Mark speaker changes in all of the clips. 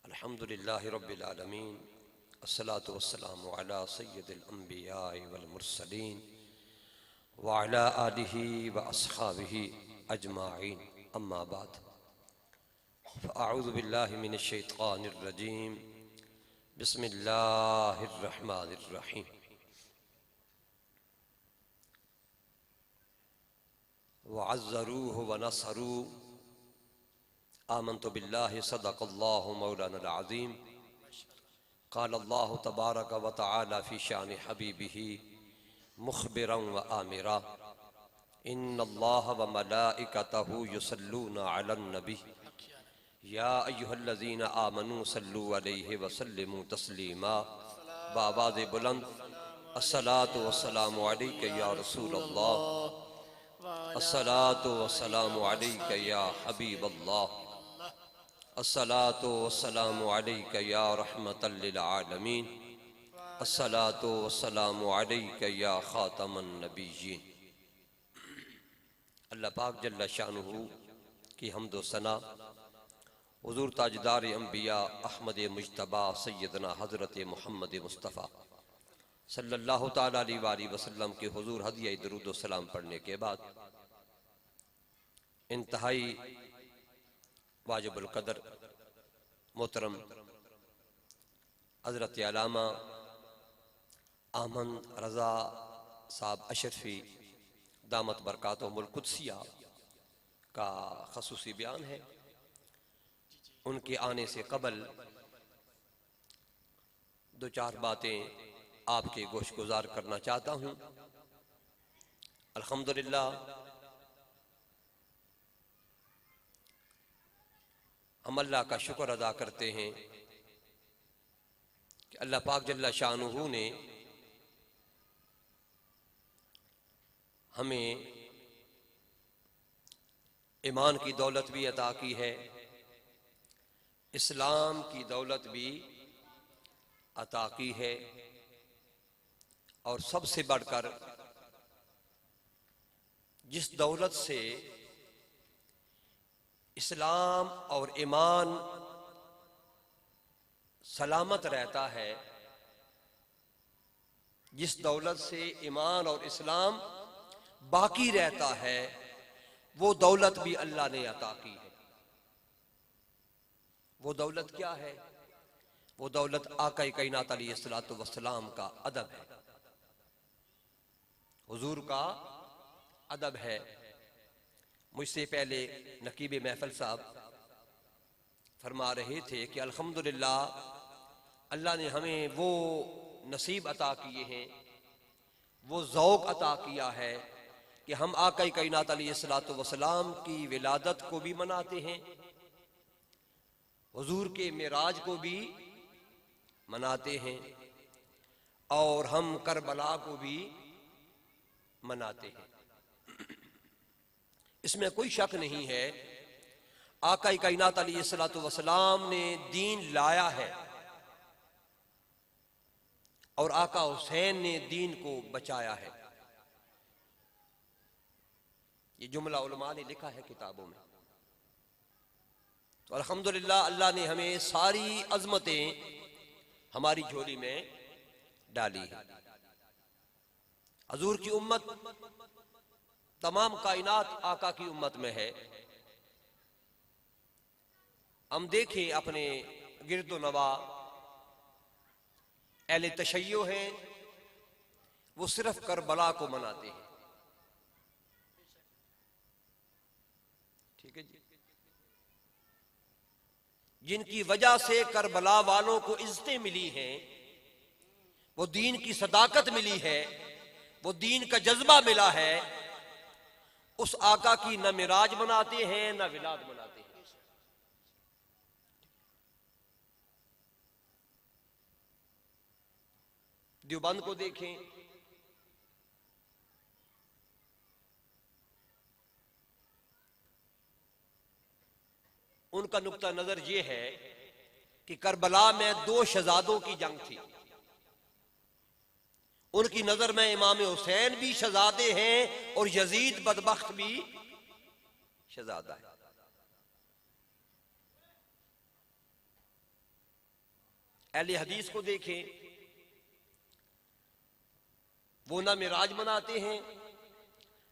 Speaker 1: अल्हम्दुलिल्लाहि रब्बिल आलमीन अस्सलातु वस्सलामु अला सय्यिदिल अंबियाइ वल मुरसलीन व अला आलिहि व अस्हाबिहि अजमाइन अम्मा बाद फ़अऊज़ु बिल्लाहि मिनश शैतानिर रजीम बिस्मिल्लाहिर रहमानिर रहीम व अज़्ज़रूहु व नसरू आमन्तु बिल्लाहि सदक़ल्लाहु मौलानल अज़ीम क़ाल अल्लाहु तबारक व तआला फ़ी शानि हबीबिही मुख़बिरन व आमिरा इन्नल्लाह व मलाइकतहु युसल्लूना अलन नबी या अय्युहल्लज़ीना आमनू सल्लू अलैहि व सल्लिमू तस्लीमा बावाज़ बुलंद अस्सलातु वस्सलामु अलैका या रसूलल्लाह अस्सलातु वस्सलामु अलैका या हबीबल्लाह अस्सलातु वस्सलामु अलैका या रहमतल लिल आलमीन अस्सलातु वस्सलामु अलैका या खातमन नबिय्यीन। अल्लाह पाक जल्ल शानुहु की हम्द व सना हुज़ूर ताजदार अंबिया अहमद मुज्तबा सैयदना हज़रत मोहम्मद मुस्तफ़ा सल्लल्लाहु ताला अलैहि वसल्लम के हुज़ूर हदिया दरूद व सलाम पढ़ने के बाद इंतहाई वाजिबुल कदर मोहतरम हज़रत अल्लामा अहमद रज़ा साहब अशरफी दामत बरकातुहुमुल कुद्सिया का ख़ुसूसी बयान है। उनके आने से कबल दो चार बातें आपके गोश गुजार करना चाहता हूँ। अल्हम्दुलिल्लाह हम अल्लाह का शुक्र अदा करते हैं कि अल्लाह पाक जल्ला शानुहु ने हमें ईमान की दौलत भी अता की है, इस्लाम की दौलत भी अता की है और सबसे बढ़कर जिस दौलत से इस्लाम और ईमान सलामत रहता है, जिस दौलत से ईमान और इस्लाम बाकी रहता है, वो दौलत भी अल्लाह ने अता की है। वो दौलत क्या है? वो दौलत आका कायनात अलैहिस्सलातु वस्सलाम का अदब है, हुजूर का अदब है। मुझसे पहले नकीब महफिल साहब फरमा रहे थे कि अल्हम्दुलिल्लाह अल्लाह ने हमें वो नसीब अता किए हैं, वो ज़ौक़ अता किया है कि हम आका कायनात अलैहिस्सलातु वस्सलाम की विलादत को भी मनाते हैं, हुजूर के मिराज को भी मनाते हैं और हम करबला को भी मनाते हैं। इसमें कोई शक नहीं है आका कायनात अलैहिस्सलातु वस्सलाम ने दीन लाया है और आका हुसैन ने दीन को बचाया है। ये जुमला उलमा ने लिखा है किताबों में। तो अल्हम्दुलिल्लाह अल्लाह ने हमें सारी अजमतें हमारी झोली में डाली है। हुजूर की उम्मत तमाम कायनात आका की उम्मत में है। हम देखें अपने गिरदो नवा अहले तशय्यो हैं, वो सिर्फ करबला को मनाते हैं। ठीक है जी। जिनकी वजह से करबला वालों को इज्जतें मिली हैं, वो दीन की सदाकत मिली है, वो दीन का जज्बा मिला है, उस आका की न मिराज मनाते हैं न विलाद मनाते हैं। देवबंद को देखें, उनका नुक्ता नजर यह है कि करबला में दो शहजादों की जंग थी। उनकी नजर में इमाम हुसैन भी शहजादे हैं और यजीद बदबख्त भी शहजादा है। अहले हदीस को देखें, वो ना मिराज मनाते हैं,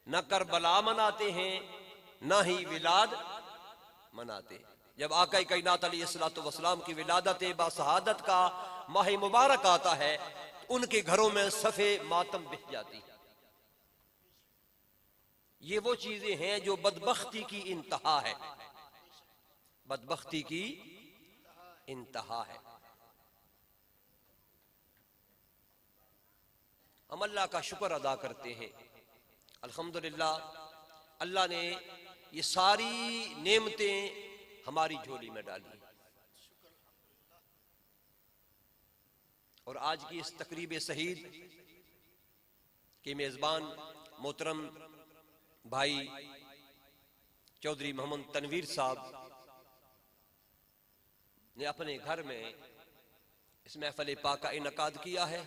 Speaker 1: न करबला मनाते हैं, न ही विलाद मनाते हैं। जब आका कायनात अलैहिस्सलातु वस्सलाम की विलादत बाशहादत का माह मुबारक आता है तो उनके घरों में सफ़े मातम बिछ जाती है। ये वो चीजें हैं जो बदबख्ती की इंतहा है, बदबख्ती की इंतहा है। हम अल्लाह का शुक्र अदा करते हैं, अल्हम्दुलिल्लाह अल्लाह ने ये सारी नेमतें हमारी झोली में डाली। और आज की इस तकरीब शहीद के मेजबान मोहतरम भाई चौधरी मोहम्मद तनवीर साहब ने अपने घर में इस महफिल पाक का इनकाद किया है।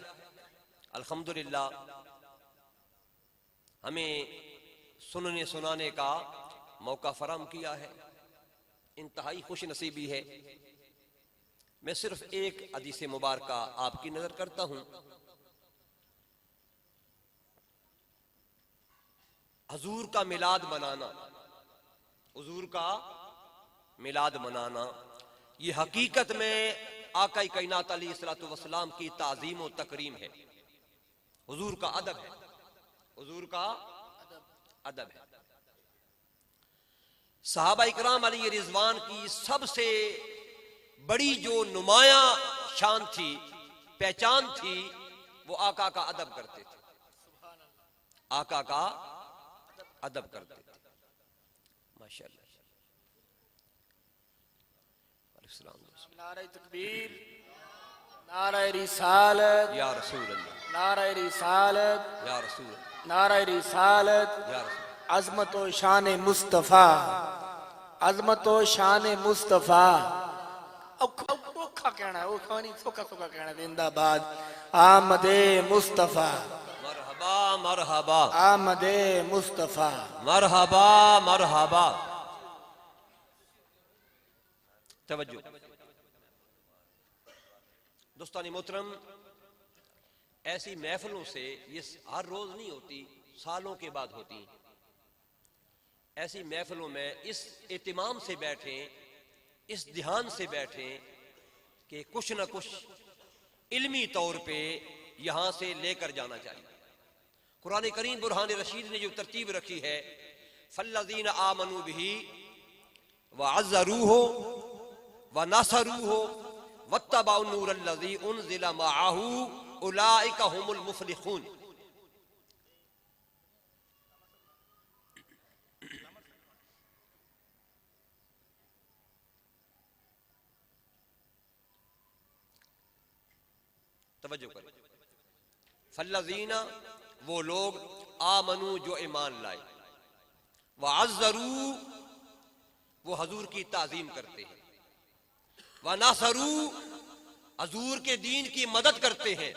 Speaker 1: अल्हम्दुलिल्लाह हमें सुनने सुनाने का मौका फराहम किया है, इंतहाई खुश नसीबी है। मैं सिर्फ एक हदीस मुबारक आपकी नजर करता हूं। हुजूर का मिलाद मनाना, हुजूर का मिलाद मनाना ये हकीकत में आका कायनात अलैहिस्सलातु वस्सलाम की ताज़ीम और तकरीम है, हुजूर का अदब है, हुजूर का अदब है। सहाबा इकराम अलैहि रिजवान की सबसे बड़ी जो नुमाया शान थी, पहचान थी, वो आका का अदब करते थे, आका का अदब करते थे। माशाअल्लाह।
Speaker 2: नारे तकबीर, नारे रिसालत
Speaker 1: या रसूल अल्लाह,
Speaker 2: नारे रिसालत
Speaker 1: या रसूल अल्लाह,
Speaker 2: नारे रिसालत,
Speaker 1: या रसूल।
Speaker 2: अजमत व शान मुस्तफा, अजमत व शान मुस्तफा। औखा कहना है, औखा नहीं, सोखा सोखा कहना है। जिंदाबाद आमदे मुस्तफा,
Speaker 1: मरहबा मरहबा,
Speaker 2: आमदे मुस्तफा,
Speaker 1: मरहबा मरहबा। तवज्जो दोस्तानी मोहतरम, ऐसी महफिलों से ये हर रोज नहीं होती, सालों के बाद होती। ऐसी महफिलों में इस एहतिमाम से बैठे, इस ध्यान से बैठे कि कुछ न कुछ इल्मी तौर पे यहां से लेकर जाना चाहिए। कुरान करीम बुरहान रशीद ने जो तरतीब रखी है, फल्लज़ीना आमनू बिही व अज़्ज़रूहु व नसरूहु वत्तबअन नूरल्लज़ी उनज़िला मअहू उलाइका हुमुल मुफ़्लिहून। तवज्जो करें, फल्लज़ीना वो लोग, आमनू जो ईमान लाए, व अज़्ज़रू वो हजूर की ताज़ीम करते हैं, व नसरू हजूर के दीन की मदद करते हैं,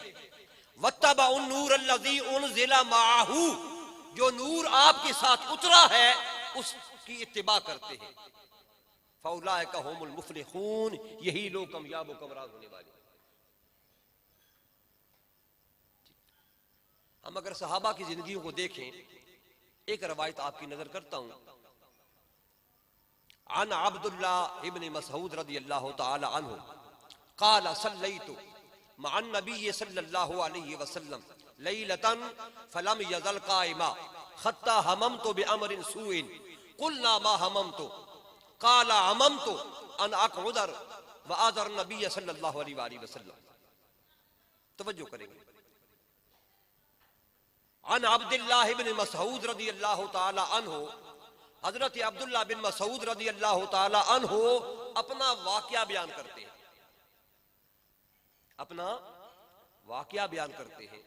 Speaker 1: वत्तबअन नूरल्लज़ी उनज़िला मअहू जो नूर आपके साथ उतरा है उसकी इत्तिबा करते हैं। फउलाइका हुमुल मुफ़्लिहून, यही लोग कामयाब व कामराज होने वाले। हम अगर सहाबा की जिंदगियों को देखें, एक रवायत आपकी नजर करता हूं। अन अब्दुल्लाह इब्न मसऊद रज़ियल्लाहु तआला अन्हु क़ाल सल्लैतु मअन नबी सल्लल्लाहु अलैहि वसल्लम लैलतन फलम यज़ल क़ाइमा हत्ता हममतु बिअमरिन सूइन क़ुलना मा हममतु क़ाल हममतु अन अक़उद व आज़र नबी सल्लल्लाहु अलैहि वसल्लम। तवज्जो करेंगे। अन अब्दुल्लाह इब्न मसऊद रज़ियल्लाहु तआला अन्हु, हजरत अब्दुल्लाह बिन मसऊद रज़ियल्लाहु तआला अन्हु अपना वाकया बयान करते हैं, अपना वाकया बयान करते हैं।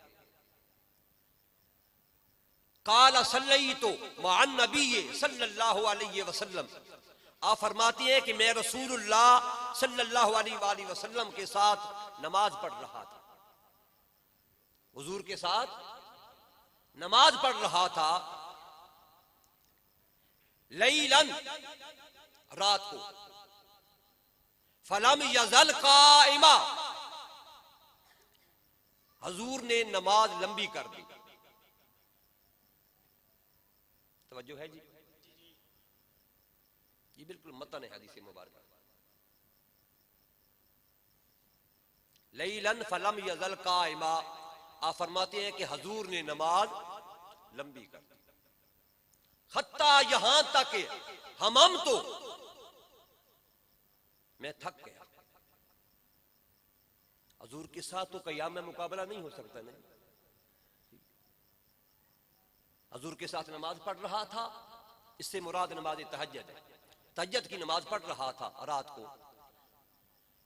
Speaker 1: काला सल्लैतु मअन नबी सल्लल्लाहु अलैहि वसल्लम, आप फरमाती हैं कि मैं रसूलुल्लाह सल्लल्लाहु अलैहि वसल्लम के साथ नमाज पढ़ रहा था, हुजूर के साथ नमाज पढ़ रहा था। लैलन रात को, फलम यज़ल काइमा हजूर ने नमाज लंबी कर दी। तवज्जो है जी, ये बिल्कुल मतन है हदीस मुबारक। लैलन फलम यजल काइमा, आप फरमाते हैं कि हजूर ने नमाज लंबी कर दी, हत्ता यहां तक हम तो मैं थक गया। हजूर के साथ तो कयाम में मुकाबला नहीं हो सकता। नहीं, हजूर के साथ नमाज पढ़ रहा था, इससे मुराद नमाज तहज्जुद है। तहज्जुद की नमाज पढ़ रहा था रात को,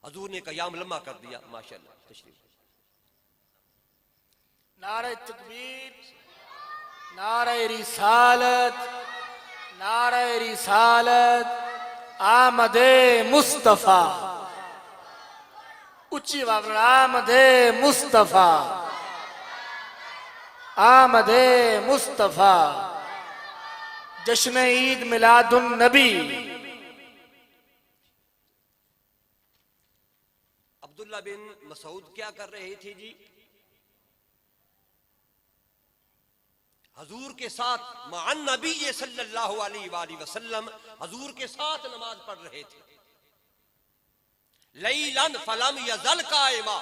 Speaker 1: हजूर ने कयाम लम्बा कर दिया। माशाअल्लाह, तशरीफ।
Speaker 2: नारे तकबीर, नारे रिसालत, नारे रिसालत, आमदे मुस्तफा, उच्ची आवाज में आमदे मुस्तफा, आमदे मुस्तफा, जश्न ईद मिलादुन नबी।
Speaker 1: अब्दुल्ला बिन मसूद क्या कर रहे थे जी? हजूर के साथ मअन नबी सल्लल्लाहु अलैहि वसल्लम हजूर के साथ नमाज पढ़ रहे थे। लैलन फलम यजल काइमा,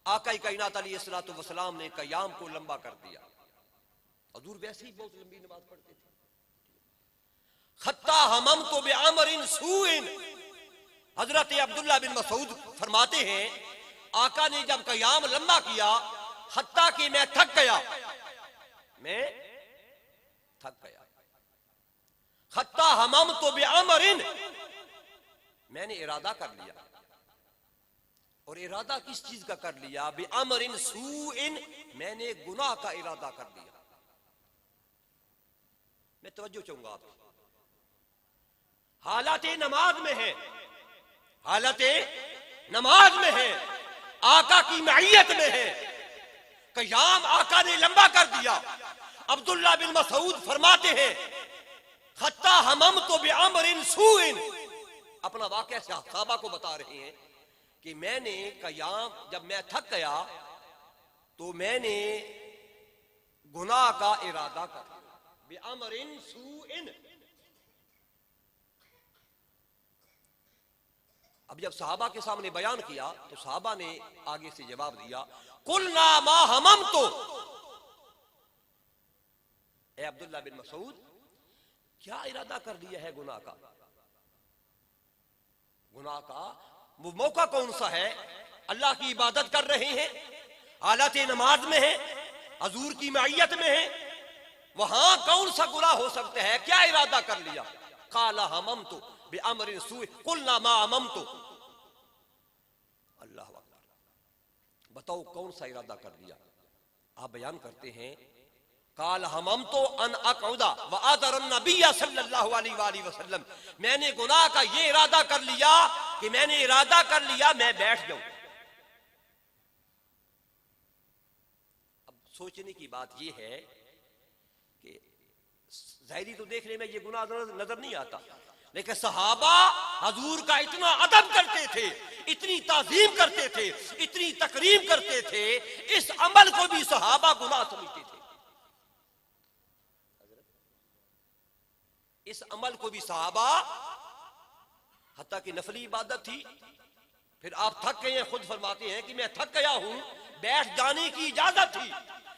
Speaker 1: आका कायनात अलैहिस्सलातु वस्सलाम ने कयाम को लंबा कर दिया। हजूर वैसे ही बहुत लंबी नमाज पढ़ते थे। खत्ता हमम तो बेअमरिन सूइन, हजरत अब्दुल्ला बिन मसूद फरमाते हैं आका ने जब कयाम लंबा किया, हत्ता कि मैं थक गया, मैं थक गया। खत्ता हमम तो बेअमरिन, मैंने इरादा कर लिया। और इरादा किस चीज का कर लिया? बेअमरिन सूइन, मैंने गुनाह का इरादा कर लिया। मैं तवज्जो चाहूंगा आप, हालत नमाज में है, हालत नमाज में है, आका की मईयत में है, कयाम आका ने लंबा कर दिया। अब्दुल्ला बिन मसूद फरमाते हैं खत्ता हमम तो बेअमरिन सूइन, अपना वाकया सहाबा को बता रहे हैं कि मैंने कयाम, जब मैं थक गया तो मैंने गुनाह का इरादा कर लिया। बेअमरिन सूइन। अब जब सहाबा के सामने बयान किया तो सहाबा ने आगे से जवाब दिया, कुलना मा हमम तो, ए अब्दुल्ला बिन मसूद क्या इरादा कर दिया है गुनाह का? गुनाह का वो मौका कौन सा है? अल्लाह की इबादत कर रहे हैं, हालत नमाज में है, हजूर की मईयत में है, वहां कौन सा गुनाह हो सकता है? क्या इरादा कर लिया? काला हमम तो बेअमरिन सूइन कुलना मा हमम तो। अल्लाह अकबर, बताओ कौन सा इरादा कर लिया? आप बयान करते हैं काल हमम तो अन अकउदा व आदर नबी सल्लल्लाहु अलैहि वसल्लम, मैंने गुनाह का ये इरादा कर लिया कि मैंने इरादा कर लिया मैं बैठ जाऊं। अब सोचने की बात यह है कि जाहिरी तो देखने में ये गुनाह नजर नहीं आता, लेकिन सहाबा हजूर का इतना अदब करते थे, इतनी ताजीम करते थे, इतनी तकरीम करते थे, इस अमल को भी सहाबा गुनाह समझते थे। इस अमल को भी सहाबा, हत्ता कि नफली इबादत थी, फिर आप थक गए हैं, खुद फरमाते हैं कि मैं थक गया हूं, बैठ जाने की इजाजत थी,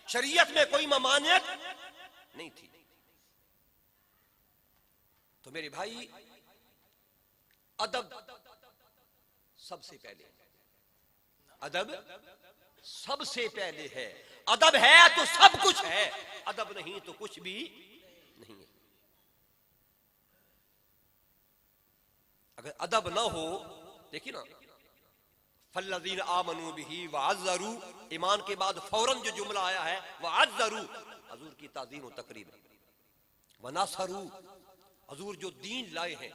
Speaker 1: शरीयत में कोई ममानियत नहीं थी। तो मेरे भाई, अदब सबसे पहले, अदब सबसे पहले है। अदब है तो सब कुछ है, अदब नहीं तो कुछ भी नहीं है। अगर अदब ना हो, देखिए ना, फल्लज़ीन आमनू बिही वअज़्ज़रू, ईमान के बाद फौरन जो जुमला आया है वअज़्ज़रू, हजूर की ताज़ीम और तकरीम, वनसरू, हजूर जो दीन लाए हैं,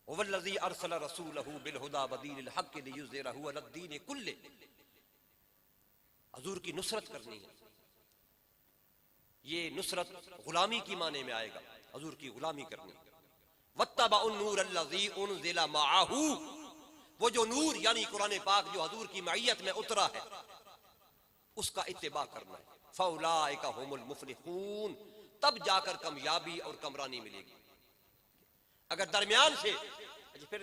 Speaker 1: वल्लज़ी अरसल रसूलहू बिलहुदा वदीनिल हक़्क़ लियुज़हिरहू अलद्दीन कुल्ले, हजूर की नुसरत करनी है। ये नुसरत गुलामी की माने में आएगा, हजूर की गुलामी करनी। वत्तबअुन नूर अल्लज़ी उनज़िला मअहू, वो जो नूर यानी कुरान पाक जो हजूर की मैयत में उतरा है उसका इत्तिबा करना है। फौलाइका हुमुल मुफलिहून, तब जाकर कामयाबी और कमरानी मिलेगी। अगर दरमियान से फिर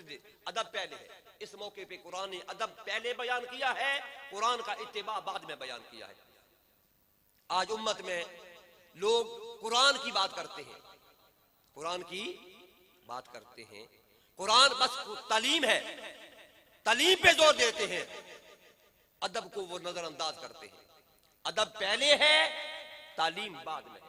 Speaker 1: अदब पहले है, इस मौके पे कुरान ने अदब पहले बयान किया है, कुरान का इत्तिबा बाद में बयान किया है। आज उम्मत में लोग कुरान की बात करते हैं, कुरान की बात करते हैं, कुरान बस तालीम है, तालीम पे जोर देते हैं, अदब को वो नजरअंदाज करते हैं। अदब पहले है, तालीम बाद में।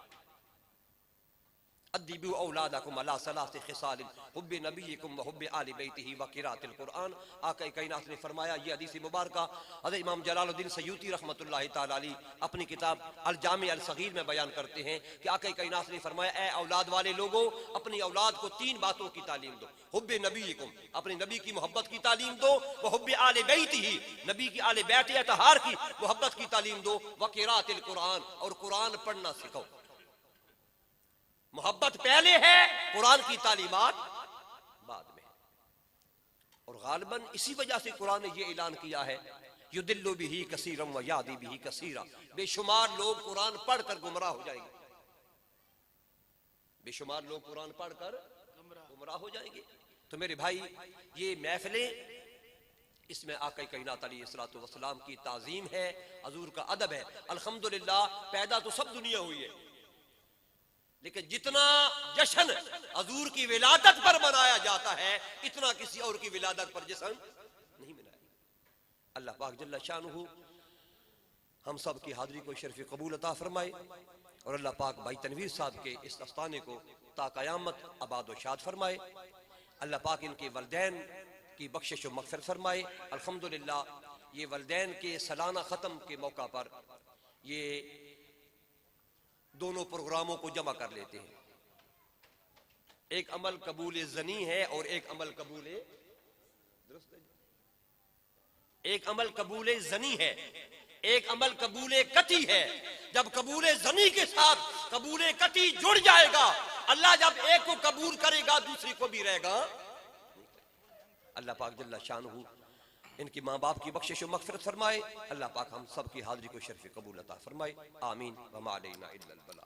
Speaker 1: अद्दिबू औलादकुम अला सलासी खिसालिन हुब्बे नबीयिकुम व हुब्बे आलि बैतिही व क़िराअतिल कुरान। आका कायनात ने फरमाया, ये हदीस मुबारका हज़रत इमाम जलालुद्दीन सयूती रहमतुल्लाहि तआला अलैह अपनी किताब अल जामी अल सगीर में बयान करते हैं कि आका कायनात ने फरमाया, ए औलाद वाले लोगों, अपनी औलाद को 3 बातों की तालीम दो। हुब्बे नबीयिकुम, अपने नबी की मोहब्बत की तालीम दो। व हुब्बे आलि बैतिही, नबी की आले बैत अतहार की मोहब्बत की तालीम दो। व क़िराअतिल कुरान, और कुरान पढ़ना सिखाओ। मोहब्बत पहले है, कुरान की तालीमात बाद में। और गालिबन इसी वजह से कुरान ने यह ऐलान किया है, युदिल्लु बिही कसीरम व यादी बिही कसीरा, बेशुमार लोग कुरान पढ़कर गुमराह हो जाएंगे, बेशुमार लोग कुरान पढ़कर गुमराह हो जाएंगे। तो मेरे भाई, ये महफिलें, इसमें आका कायनात अलैहिस्सलातु वस्सलाम की ताजीम है, हजूर का अदब है। अल्हम्दुलिल्लाह, पैदा तो सब दुनिया हुई है, लेकिन जितना जश्न हजूर की विलादत पर मनाया जाता है, इतना किसी और की विलादत पर जश्न नहीं मनाया। अल्लाह पाक जल्ला शानुहु हम सब की हाजिरी को शर्फ कबूल अता फरमाए, और अल्लाह पाक भाई तनवीर साहब के इस आस्थाने को ता क़यामत आबाद व शाद फरमाए। अल्लाह पाक इनके वलदैन की बख्शिश व मग़फ़िरत फरमाए। अल्हम्दुलिल्लाह, ये वलदैन के सालाना ख़त्म के मौका पर ये दोनों प्रोग्रामों को जमा कर लेते हैं। एक अमल कबूल जनी है और एक अमल कबूल एक अमल कबूल जनी है, एक अमल कबूल कती है। जब कबूल जनी के साथ कबूल कती जुड़ जाएगा, अल्लाह जब एक को कबूल करेगा दूसरे को भी रहेगा। अल्लाह पाक जल्ला शानुहु इनकी माँ बाप की बख्शिश व मग़फ़िरत फरमाए। अल्लाह पाक हम सब की हाजिरी को शर्फ कबूल अता फरमाए। आमीन। व मा अलैना इल्लल बलाग।